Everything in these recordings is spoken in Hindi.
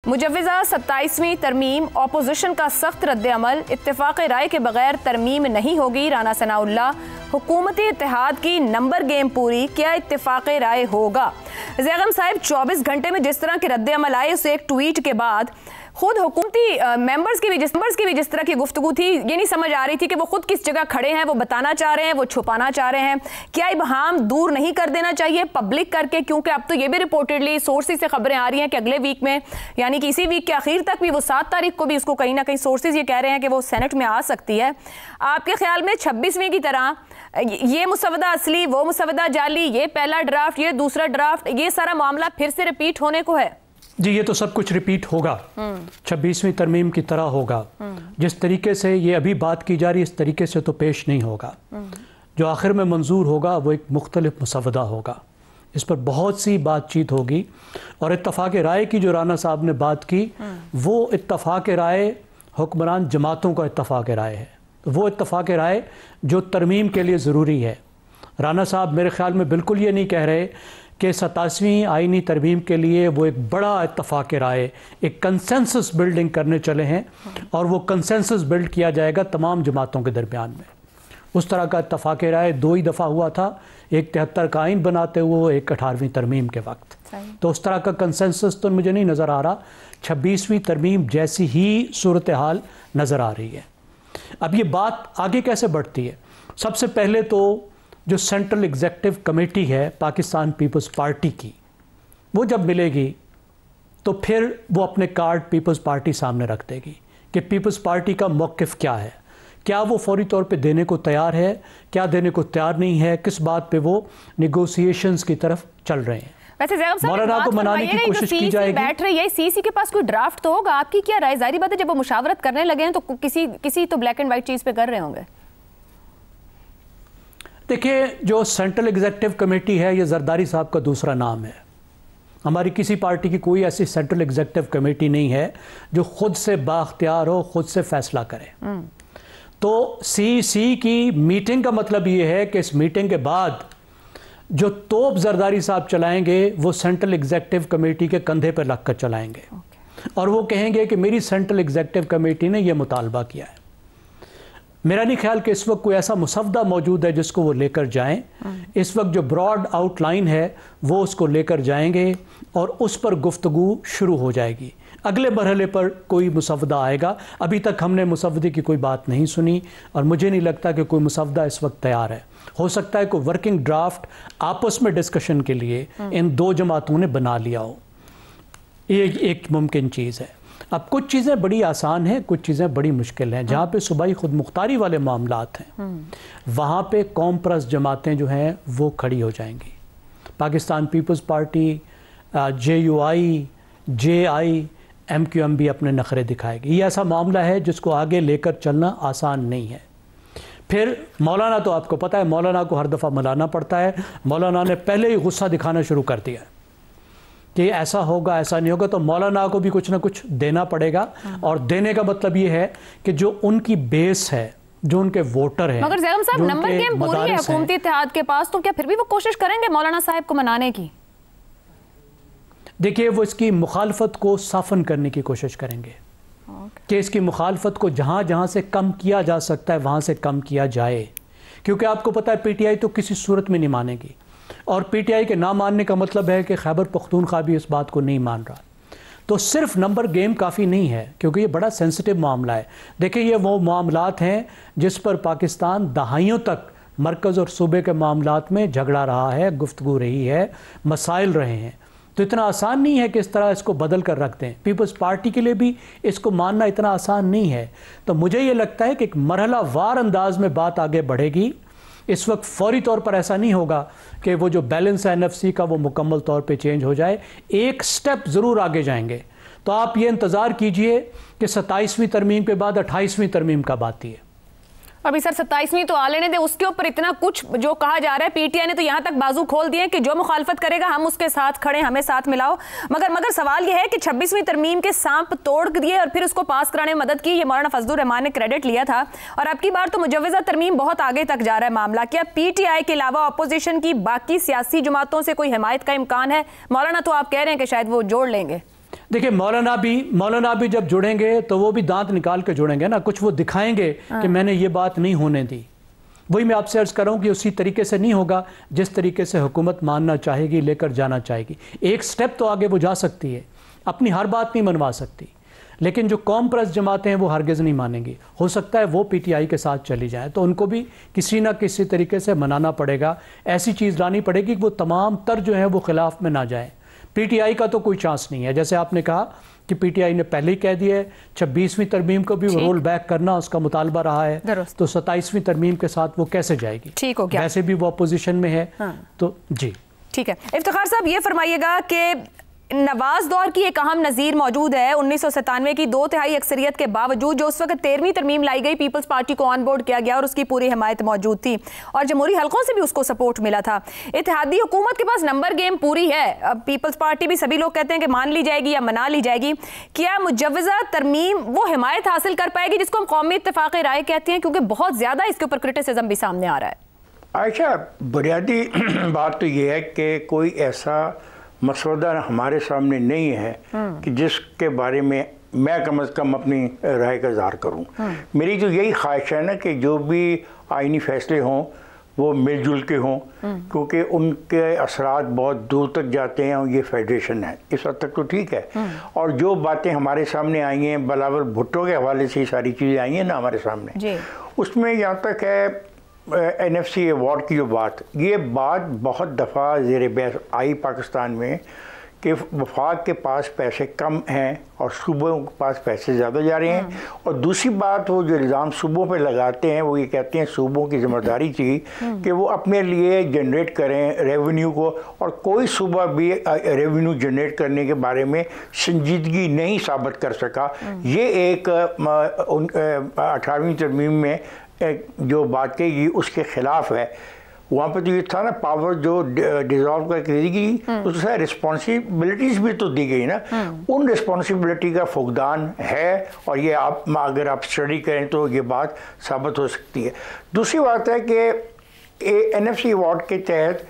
मुजव्विज़ा 27वीं तरमीम ऑपोजिशन का सख्त रद्द-ए-अमल, इत्तेफाक राय के बगैर तरमीम नहीं होगी। राना सनाउल्लाह, हुकूमती इत्तेहाद की नंबर गेम पूरी, क्या इत्तेफाक राय होगा? ज़ैगम साहब 24 घंटे में जिस तरह के रद्द-ए-अमल आए, उस एक ट्वीट के बाद खुद हुकूमती मेंबर्स की भी जिस तरह की गुफ्तगू थी, ये नहीं समझ आ रही थी कि वो खुद किस जगह खड़े हैं, वो बताना चाह रहे हैं, वो छुपाना चाह रहे हैं। क्या इबहाम दूर नहीं कर देना चाहिए पब्लिक करके? क्योंकि अब तो ये भी रिपोर्टेडली सोर्सेज से खबरें आ रही हैं कि अगले वीक में, यानी कि इसी वीक के आखिर तक भी, वो 7 तारीख को भी उसको कहीं ना कहीं सोर्सेज ये कह रहे हैं कि वो सेनेट में आ सकती है। आपके ख्याल में 26वीं की तरह ये मुसवदा असली, वो मुसवदा जाली, ये पहला ड्राफ्ट, ये दूसरा ड्राफ्ट, ये सारा मामला फिर से रिपीट होने को है? जी, ये तो सब कुछ रिपीट होगा, 26वीं तरमीम की तरह होगा। जिस तरीके से ये अभी बात की जा रही है, इस तरीके से तो पेश नहीं होगा। जो आखिर में मंजूर होगा वो एक मुख्तलिफ मुसवदा होगा। इस पर बहुत सी बातचीत होगी और इत्तफाक राय की जो राना साहब ने बात की, वो इत्तफाक राय हुक्मरान जमातों का इत्तफाक राय है। वो इत्तफाक राय जो तरमीम के लिए ज़रूरी है। राना साहब मेरे ख्याल में बिल्कुल ये नहीं कह रहे कि 27वीं आइनी तरमीम के लिए वो एक बड़ा इत्तफाक राय, एक कंसेंसस बिल्डिंग करने चले हैं और वो कंसेंसस बिल्ड किया जाएगा तमाम जमातों के दरमियान में। उस तरह का इत्तफाक राय 2 ही दफ़ा हुआ था, एक 73 का आइन बनाते हुए, एक 18वीं तरमीम के वक्त। तो उस तरह का कंसेंसस तो मुझे नहीं नज़र आ रहा। 26वीं तरमीम जैसी ही सूरत हाल नज़र आ रही है। अब ये बात आगे कैसे बढ़ती है? सबसे पहले तो जो सेंट्रल एग्जीक्यूटिव कमेटी है पाकिस्तान पीपल्स पार्टी की, वो जब मिलेगी तो फिर वो अपने कार्ड पीपल्स पार्टी सामने रख देगी कि पीपल्स पार्टी का मौक़िफ़ क्या है, क्या वो फौरी तौर पे देने को तैयार है, क्या देने को तैयार नहीं है, किस बात पे वो निगोशिएशंस की तरफ चल रहे हैं। वैसे मौलाना को मनाने की कोशिश की जाएगी। बैठ रही है सीसी के पास, कोई ड्राफ्ट तो होगा। आपकी क्या राय? जाहिर बात है जब वो मुशावरत करने लगे हैं तो किसी तो ब्लैक एंड व्हाइट चीज़ पे कर रहे होंगे। देखिए, जो सेंट्रल एग्जीक्यूटिव कमेटी है, ये जरदारी साहब का दूसरा नाम है। हमारी किसी पार्टी की कोई ऐसी सेंट्रल एग्जीक्यूटिव कमेटी नहीं है जो खुद से बाख्तियार हो, खुद से फैसला करे। तो सीसी की मीटिंग का मतलब ये है कि इस मीटिंग के बाद जो तोप जरदारी साहब चलाएंगे वो सेंट्रल एग्जीक्यूटिव कमेटी के कंधे पर रख कर चलाएंगे और वो कहेंगे कि मेरी सेंट्रल एग्जीक्यूटिव कमेटी ने यह मुतालबा किया है। मेरा नहीं ख्याल कि इस वक्त कोई ऐसा मुसवदा मौजूद है जिसको वो लेकर जाएं। इस वक्त जो ब्रॉड आउटलाइन है वो उसको लेकर जाएंगे और उस पर गुफ्तगू शुरू हो जाएगी। अगले मरहले पर कोई मुसवदा आएगा। अभी तक हमने मुसवदे की कोई बात नहीं सुनी और मुझे नहीं लगता कि कोई मुसवदा इस वक्त तैयार है। हो सकता है कोई वर्किंग ड्राफ्ट आपस में डिस्कशन के लिए इन 2 जमातों ने बना लिया हो, ये एक मुमकिन चीज़ है। अब कुछ चीज़ें बड़ी आसान हैं, कुछ चीज़ें बड़ी मुश्किल हैं। जहाँ पे सूबाई खुद मुख्तारी वाले मामलात हैं, वहाँ पे कौम परस्त जमातें जो हैं वो खड़ी हो जाएंगी। Pakistan peoples party, JUI, JI, MQM भी अपने नखरे दिखाएगी। ये ऐसा मामला है जिसको आगे लेकर चलना आसान नहीं है। फिर मौलाना तो आपको पता है, मौलाना को हर दफ़ा मनाना पड़ता है। मौलाना ने पहले ही गुस्सा दिखाना शुरू कर दिया कि ऐसा होगा, ऐसा नहीं होगा, तो मौलाना को भी कुछ ना कुछ देना पड़ेगा। और देने का मतलब ये है कि जो उनकी बेस है, जो उनके वोटर हैं, मगर ज़ैगम साहब नंबर गेम पूरी है हुकूमती इत्तेहाद के पास, तो क्या फिर भी वो कोशिश करेंगे मौलाना साहब को मनाने की? देखिए, वो इसकी मुखालफत को साफन करने की कोशिश करेंगे कि इसकी मुखालफत को जहाँ जहाँ से कम किया जा सकता है वहाँ से कम किया जाए। क्योंकि आपको पता है PTI तो किसी सूरत में नहीं मानेगी और PTI के ना मानने का मतलब है कि खैबर पख्तूनख्वा भी इस बात को नहीं मान रहा। तो सिर्फ नंबर गेम काफ़ी नहीं है, क्योंकि ये बड़ा सेंसिटिव मामला है। देखिए, ये वो मामलात हैं जिस पर पाकिस्तान दहाइयों तक मरकज़ और सूबे के मामलात में झगड़ा रहा है, गुफ्तगू रही है, मसाइल रहे हैं। तो इतना आसान नहीं है कि इस तरह इसको बदल कर रख दें। पीपल्स पार्टी के लिए भी इसको मानना इतना आसान नहीं है। तो मुझे ये लगता है कि एक मरहला वार अंदाज में बात आगे बढ़ेगी। इस वक्त फौरी तौर पर ऐसा नहीं होगा कि वो जो बैलेंस है NFC का वो मुकम्मल तौर पे चेंज हो जाए। एक स्टेप ज़रूर आगे जाएंगे। तो आप ये इंतज़ार कीजिए कि 27वीं तरमीम के बाद 28वीं तरमीम कब आती है। अभी सर 27वीं तो आ लेने दे, उसके ऊपर इतना कुछ जो कहा जा रहा है, PTI ने तो यहाँ तक बाजू खोल दिए कि जो मुखालफत करेगा हम उसके साथ खड़े, हमें साथ मिलाओ। मगर सवाल यह है कि 26वीं तरमीम के सांप तोड़ दिए और फिर उसको पास कराने में मदद की, ये मौलाना फजलुर रहमान ने क्रेडिट लिया था। और अब की बार तो मुजव्विज़ा तरमीम बहुत आगे तक जा रहा है मामला। क्या PTI के अलावा अपोजिशन की बाकी सियासी जमातों से कोई हिमायत का इम्कान है? मौलाना तो आप कह रहे हैं कि शायद वो जोड़ लेंगे। देखिए मौलाना भी जब जुड़ेंगे तो वो भी दांत निकाल के जुड़ेंगे ना, कुछ वो दिखाएंगे कि मैंने ये बात नहीं होने दी। वही मैं आपसे अर्ज कर रहा हूँ कि उसी तरीके से नहीं होगा जिस तरीके से हुकूमत मानना चाहेगी, लेकर जाना चाहेगी। एक स्टेप तो आगे वो जा सकती है, अपनी हर बात नहीं मनवा सकती, लेकिन जो कौम परस्त जमातें हैं वो हरगिज़ नहीं मानेंगी। हो सकता है वो पीटीआई के साथ चली जाए, तो उनको भी किसी ना किसी तरीके से मनाना पड़ेगा, ऐसी चीज़ लानी पड़ेगी कि वो तमाम तर जो हैं वो खिलाफ में ना जाए। पीटीआई का तो कोई चांस नहीं है। जैसे आपने कहा कि पीटीआई ने पहले ही कह दिया है 26वीं तरमीम को भी रोल बैक करना उसका मुतालबा रहा है, तो 27वीं तरमीम के साथ वो कैसे जाएगी? ठीक हो गया, वैसे भी वो अपोजिशन में है। तो जी ठीक है। इफ्तिखार साहब ये फरमाइएगा कि नवाज दौर की एक अहम नज़ीर मौजूद है 1997 की 2/3 अक्सरियत के बावजूद, जो उस वक्त 13वीं तरमीम लाई गई, पीपल्स पार्टी को ऑन बोर्ड किया गया और उसकी पूरी हिमायत मौजूद थी और जमहूरी हलकों से भी उसको सपोर्ट मिला था। इत्तेहादी हुकूमत के पास नंबर गेम पूरी है। अब पीपल्स पार्टी भी सभी लोग कहते हैं कि मान ली जाएगी या मना ली जाएगी। क्या मुजव्वज़ा तरमीम वो हिमायत हासिल कर पाएगी जिसको हम कौमी इत्तेफाक राय कहते हैं, क्योंकि बहुत ज़्यादा इसके ऊपर क्रिटिसिज्म भी सामने आ रहा है? आयशा, बुनियादी बात तो ये है कि कोई ऐसा मसौदा हमारे सामने नहीं है कि जिसके बारे में मैं कम से कम अपनी राय का इज़हार करूं। मेरी तो यही ख्वाहिश है ना कि जो भी आइनी फैसले हों वो मिलजुल के हों, क्योंकि उनके असरात बहुत दूर तक जाते हैं और ये फेडरेशन है। इस हद तक तो ठीक है। और जो बातें हमारे सामने आई हैं, बिलावल भुट्टो के हवाले से सारी चीज़ें आई हैं ना हमारे सामने, उसमें यहाँ तक है NFC अवार्ड की जो बात, ये बात बहुत दफ़ा ज़ेर बहस आई पाकिस्तान में कि वफाक के पास पैसे कम हैं और सूबों के पास पैसे ज़्यादा जा रहे हैं। और दूसरी बात, वो जो इल्ज़ाम सूबों पे लगाते हैं वो ये कहते हैं सूबों की ज़िम्मेदारी थी कि वो अपने लिए जनरेट करें रेवेन्यू को, और कोई सूबा भी रेवेन्यू जनरेट करने के बारे में संजीदगी नहीं साबित कर सका। ये एक 18वीं तरमीम में जो बात कही उसके ख़िलाफ़ है। वहाँ पे तो ये था ना, पावर जो डिज़ॉल्व करके दी गई, उससे रिस्पॉन्सिबिलिटीज़ भी तो दी गई ना। उन रिस्पॉन्सिबिलिटी का फुकदान है, और ये आप अगर आप स्टडी करें तो ये बात साबित हो सकती है। दूसरी बात है कि NFC अवार्ड के तहत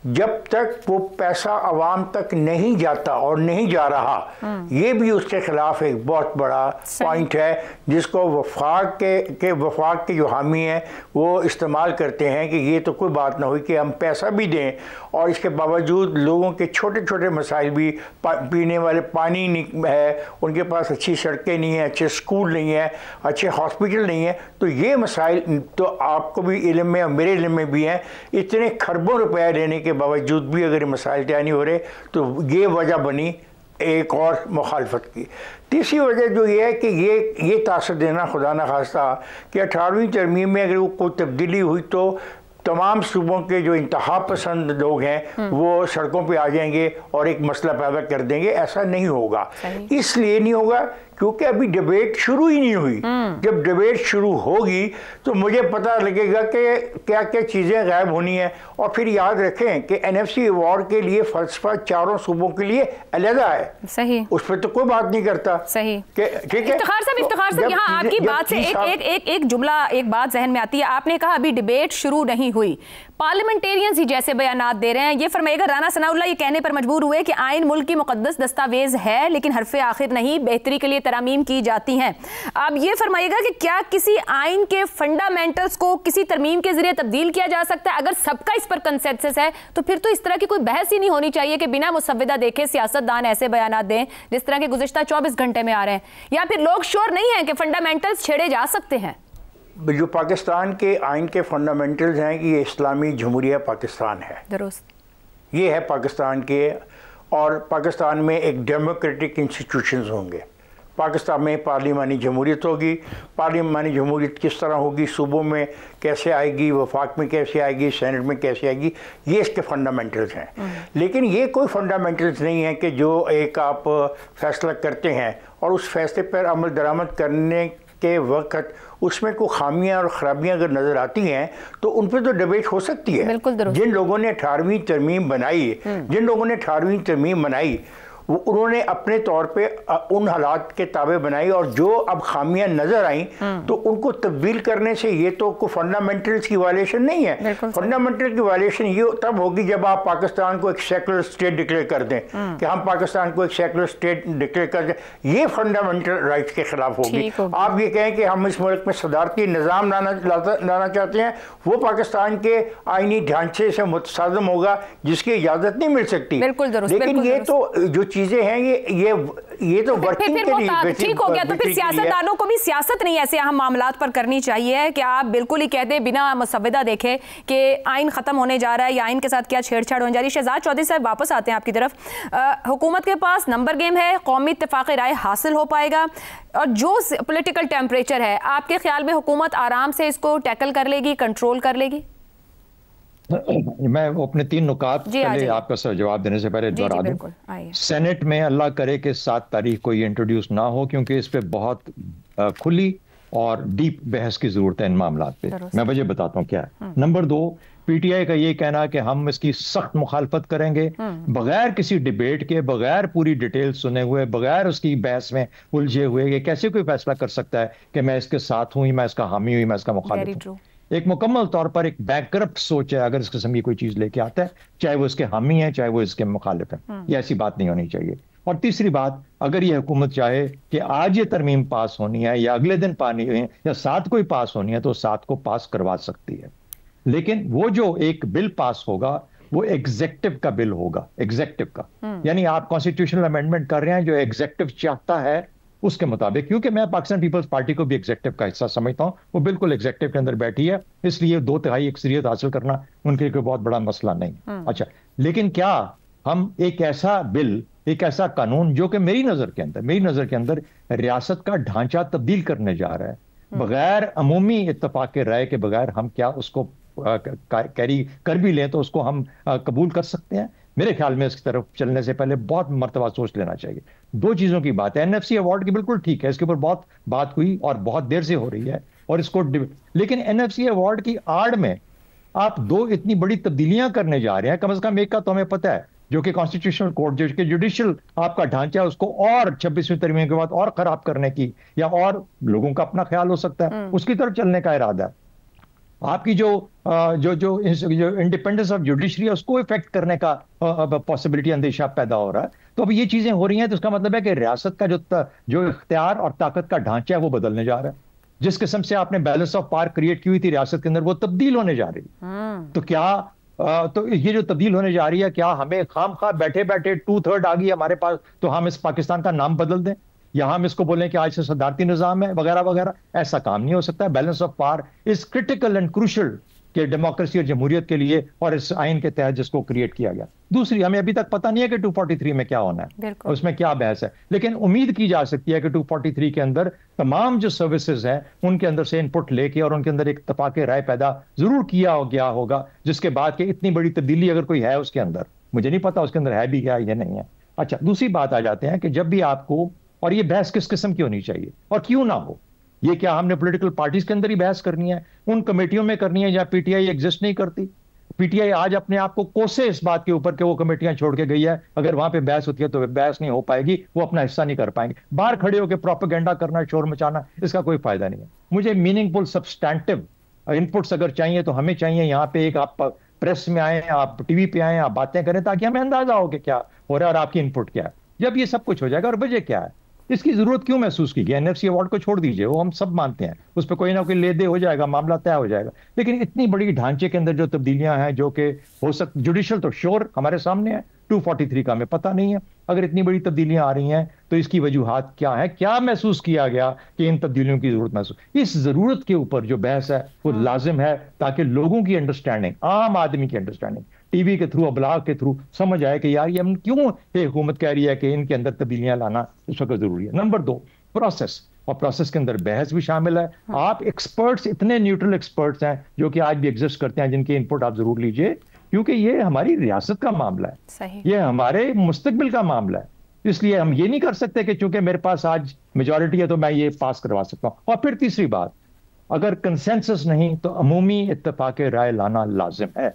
जब तक वो पैसा आवाम तक नहीं जाता और नहीं जा रहा, ये भी उसके खिलाफ एक बहुत बड़ा पॉइंट है जिसको वफाक के जो हामी हैं वो इस्तेमाल करते हैं कि ये तो कोई बात ना हुई कि हम पैसा भी दें और इसके बावजूद लोगों के छोटे छोटे मसाइल भी, पीने वाले पानी नहीं है, उनके पास अच्छी सड़कें नहीं हैं, अच्छे स्कूल नहीं है, अच्छे हॉस्पिटल नहीं है। तो ये मसाइल तो आपको भी इल्म में और मेरे इल्म में भी हैं। इतने खरबों रुपया देने के बावजूद भी अगर मसाइल तय नहीं हो रहे तो ये वजह बनी एक और मुखालफत की। तीसरी वजह जो ये है कि ये तासर देना खुदा न खास्ता कि 18वीं तरमीम में अगर कोई तब्दीली हुई तो तमाम सूबों के जो इंतहा पसंद लोग हैं वो सड़कों पे आ जाएंगे और एक मसला पैदा कर देंगे। ऐसा नहीं होगा। इसलिए नहीं होगा क्योंकि अभी डिबेट शुरू ही नहीं हुई। जब डिबेट शुरू होगी तो मुझे पता लगेगा कि क्या क्या चीज़ें गायब होनी है। और फिर याद रखें कि NFC अवार्ड के लिए फलसफा चारों सूबों के लिए अलग है। सही, उस पर तो कोई बात नहीं करता। सही, ठीक है। इफ्तिखार साहब यहाँ आपकी बात से एक जुमला, एक बात जहन में आती है। आपने कहा अभी डिबेट शुरू नहीं हुई, पार्लियामेंटेरियंस ही जैसे बयानात दे रहे हैं। ये फरमाइएगा, राना सनाउल्लाह ये कहने पर मजबूर हुए कि आइन मुल्क की मुकद्दस दस्तावेज है लेकिन हरफे आखिर नहीं, बेहतरी के लिए तरामीम की जाती हैं। अब ये फरमाइएगा कि क्या किसी आइन के फंडामेंटल्स को किसी तरमीम के जरिए तब्दील किया जा सकता है? अगर सबका इस पर कंसेंसस है तो फिर तो इस तरह की कोई बहस ही नहीं होनी चाहिए कि बिना मुसव्विदा देखे सियासतदान ऐसे बयानात दें जिस तरह के गुज़िश्ता 24 घंटे में आ रहे हैं। या फिर लोग श्योर नहीं है कि फंडामेंटल्स छेड़े जा सकते हैं? जो पाकिस्तान के आइन के फंडामेंटल्स हैं कि ये इस्लामी जमहूरिया पाकिस्तान है, दुरुस्त, ये है पाकिस्तान के। और पाकिस्तान में एक डेमोक्रेटिक इंस्टीट्यूशंस होंगे। पाकिस्तान में पार्लिमानी जमहूरियत होगी। पार्लिमानी जमहूरियत किस तरह होगी, सूबों में कैसे आएगी, वफाक में कैसे आएगी, सेनेट में कैसे आएगी, ये इसके फंडामेंटल्स हैं। लेकिन ये कोई फंडामेंटल्स नहीं है कि जो एक आप फैसला करते हैं और उस फैसले पर अमल दरामद करने के वक्त उसमें कोई खामियां और ख़राबियां अगर नज़र आती हैं तो उन पर तो डिबेट हो सकती है। जिन लोगों ने 18वीं तरमीम बनाई उन्होंने अपने तौर पे उन हालात के ताबे बनाई, और जो अब खामियां नजर आई तो उनको तब्दील करने से ये तो कोई फंडामेंटल्स की वायलेशन नहीं है। फंडामेंटल की वायलेशन ये तब होगी जब आप पाकिस्तान को एक सेकुलर स्टेट डिक्लेयर कर दें, कि हम पाकिस्तान को एक सेकुलर स्टेट डिक्लेयर कर दें, ये फंडामेंटल राइट्स के खिलाफ होगी। आप ये कहें कि हम इस मुल्क में सदारती निज़ाम लाना चाहते हैं, वो पाकिस्तान के आईनी ढांचे से मुतसादम होगा, जिसकी इजाज़त नहीं मिल सकती। लेकिन ये तो जो चीज़ें हैं ये तो वर्किंग के लिए ठीक हो गया। तो फिर सियासतदानों को भी सियासत नहीं ऐसे अहम मामलात पर करनी चाहिए कि आप बिल्कुल ही कहते बिना मुसव्वदा देखे कि आइन खत्म होने जा रहा है या आइन के साथ क्या छेड़छाड़ होने जा रही है। शहजाद चौधरी साहब वापस आते हैं आपकी तरफ। हुकूमत के पास नंबर गेम है, कौमी इत्तेफाक राय हासिल हो पाएगा, और जो पॉलिटिकल टेम्परेचर है आपके ख्याल में हुकूमत आराम से इसको टैकल कर लेगी, कंट्रोल कर लेगी? मैं अपने 3 नुकात पहले आपका सर जवाब देने से पहले दोहरा दूं। सेनेट में अल्लाह करे कि 7 तारीख को ये इंट्रोड्यूस ना हो, क्योंकि इस पे बहुत खुली और डीप बहस की जरूरत है इन मामलात पे। मैं वजह बताता हूँ क्या है। नंबर 2, पीटीआई का ये कहना कि हम इसकी सख्त मुखालफत करेंगे, बगैर किसी डिबेट के, बगैर पूरी डिटेल सुने हुए, बगैर उसकी बहस में उलझे हुए, ये कैसे कोई फैसला कर सकता है कि मैं इसके साथ हूं, मैं इसका हामी हूं, मैं इसका मुखालिफ हूं। एक मुकम्मल तौर पर एक बैकरप्ट सोच है अगर इस किस्म की कोई चीज लेके आता है, चाहे वो इसके हामी है चाहे वो इसके मुखालिफ है। ये ऐसी बात नहीं होनी चाहिए। और तीसरी बात, अगर ये हुकूमत चाहे कि आज ये तरमीम पास होनी है या अगले दिन पानी है या 7 को ही पास होनी है, तो 7 को पास करवा सकती है। लेकिन वो जो एक बिल पास होगा वो एग्जेक्टिव का बिल होगा, एग्जेक्टिव का। यानी आप कॉन्स्टिट्यूशनल अमेंडमेंट कर रहे हैं जो एग्जेक्टिव चाहता है उसके मुताबिक। क्योंकि मैं पाकिस्तान पीपल्स पार्टी को भी एग्जेक्टिव का हिस्सा समझता हूं, वो बिल्कुल एग्जेक्टिव के अंदर बैठी है, इसलिए 2/3 अक्सरियत हासिल करना उनके लिए कोई बहुत बड़ा मसला नहीं। अच्छा, लेकिन क्या हम एक ऐसा बिल, एक ऐसा कानून जो कि मेरी नजर के अंदर रियासत का ढांचा तब्दील करने जा रहा है, बगैर अमूमी इत्तेफाक के राय के बगैर हम क्या उसको कैरी कर भी लें तो उसको हम कबूल कर सकते हैं? मेरे ख्याल में इसकी तरफ चलने से पहले बहुत मर्तबा सोच लेना चाहिए। 2 चीजों की बात है। एनएफसी अवार्ड की बिल्कुल ठीक है, इसके ऊपर बहुत बात हुई और बहुत देर से हो रही है, और इसको लेकिन एनएफसी अवार्ड की आड़ में आप 2 इतनी बड़ी तब्दीलियां करने जा रहे हैं। कम से कम एक का तो हमें पता है, जो कि कॉन्स्टिट्यूशनल कोर्ट, जो कि जुडिशियल आपका ढांचा है, उसको और 26वीं तरमीम के बाद और खराब करने की, या और लोगों का अपना ख्याल हो सकता है, उसकी तरफ चलने का इरादा है। आपकी जो इंडिपेंडेंस ऑफ जुडिशरी है उसको इफेक्ट करने का पॉसिबिलिटी, अंदेशा पैदा हो रहा है। तो अब ये चीजें हो रही हैं, तो इसका मतलब है कि रियासत का जो इख्तियार और ताकत का ढांचा है वो बदलने जा रहा है। जिस किस्म से आपने बैलेंस ऑफ पावर क्रिएट की हुई थी रियासत के अंदर, वो तब्दील होने जा रही है। तो क्या तो ये जो तब्दील होने जा रही है, क्या हमें खामखा बैठे बैठे 2/3 आ गई हमारे पास तो हम इस पाकिस्तान का नाम बदल दें, या हम इसको बोलें कि आज से सदारती निजाम है वगैरह वगैरह? ऐसा काम नहीं हो सकता। Balance of power is critical and crucial के डेमोक्रेसी और जमहूरियत के लिए, और इस आइन के तहत जिसको क्रिएट किया गया। दूसरी, हमें अभी तक पता नहीं है कि 243 में क्या होना है, उसमें क्या बहस है, लेकिन उम्मीद की जा सकती है कि 243 के अंदर तमाम जो सर्विसेज हैं उनके अंदर से इनपुट लेके और उनके अंदर एक इत्तेफाक राय पैदा जरूर किया गया होगा, जिसके बाद कि इतनी बड़ी तब्दीली अगर कोई है उसके अंदर, मुझे नहीं पता उसके अंदर है भी क्या या नहीं है। अच्छा, दूसरी बात आ जाते हैं कि जब भी आपको, और ये बहस किस किस्म की होनी चाहिए और क्यों ना हो, ये क्या हमने पॉलिटिकल पार्टीज के अंदर ही बहस करनी है, उन कमेटियों में करनी है जहां पीटीआई एग्जिस्ट नहीं करती? पीटीआई आज अपने आप को कोसे इस बात के ऊपर कि वो कमेटियां छोड़ के गई है, अगर वहां पे बहस होती है तो बहस नहीं हो पाएगी, वो अपना हिस्सा नहीं कर पाएंगे। बाहर खड़े होकर प्रोपेगेंडा करना, शोर मचाना, इसका कोई फायदा नहीं है। मुझे मीनिंगफुल सब्सटैंटिव इनपुट्स अगर चाहिए तो हमें चाहिए यहाँ पे एक, आप प्रेस में आए, आप टीवी पे आए, आप बातें करें ताकि हमें अंदाजा हो कि क्या हो रहा है और आपकी इनपुट क्या है। जब ये सब कुछ हो जाएगा, और वजह क्या है, इसकी जरूरत क्यों महसूस की गई? एनएफसी अवार्ड को छोड़ दीजिए, वो हम सब मानते हैं, उस पर कोई ना कोई ले दे हो जाएगा, मामला तय हो जाएगा। लेकिन इतनी बड़ी ढांचे के अंदर जो तब्दीलियां हैं, जो कि हो सकती, जुडिशियल तो श्योर हमारे सामने है, 243 का हमें पता नहीं है। अगर इतनी बड़ी तब्दीलियां आ रही हैं तो इसकी वजूहात क्या है, क्या महसूस किया गया कि इन तब्दीलियों की जरूरत महसूस, इस जरूरत के ऊपर जो बहस है वो लाजिम है, ताकि लोगों की अंडरस्टैंडिंग, आम आदमी की अंडरस्टैंडिंग टीवी के थ्रू, अबलाग के थ्रू समझ आए कि यार ये हम क्यों, ये हुकूमत कह रही है कि इनके अंदर तब्दीलियां लाना इस वक्त जरूरी है। नंबर 2, प्रोसेस, और प्रोसेस के अंदर बहस भी शामिल है। आप एक्सपर्ट्स, इतने न्यूट्रल एक्सपर्ट्स हैं जो कि आज भी एग्जिस्ट करते हैं, जिनके इनपुट आप जरूर लीजिए, क्योंकि ये हमारी रियासत का मामला है, सही। ये हमारे मुस्तकबिल का मामला है। इसलिए हम ये नहीं कर सकते कि चूंकि मेरे पास आज मेजॉरिटी है तो मैं ये पास करवा सकता हूं। और फिर तीसरी बात, अगर कंसेंसस नहीं तो अमूमी इत्तेफाक राय लाना लाजिम है।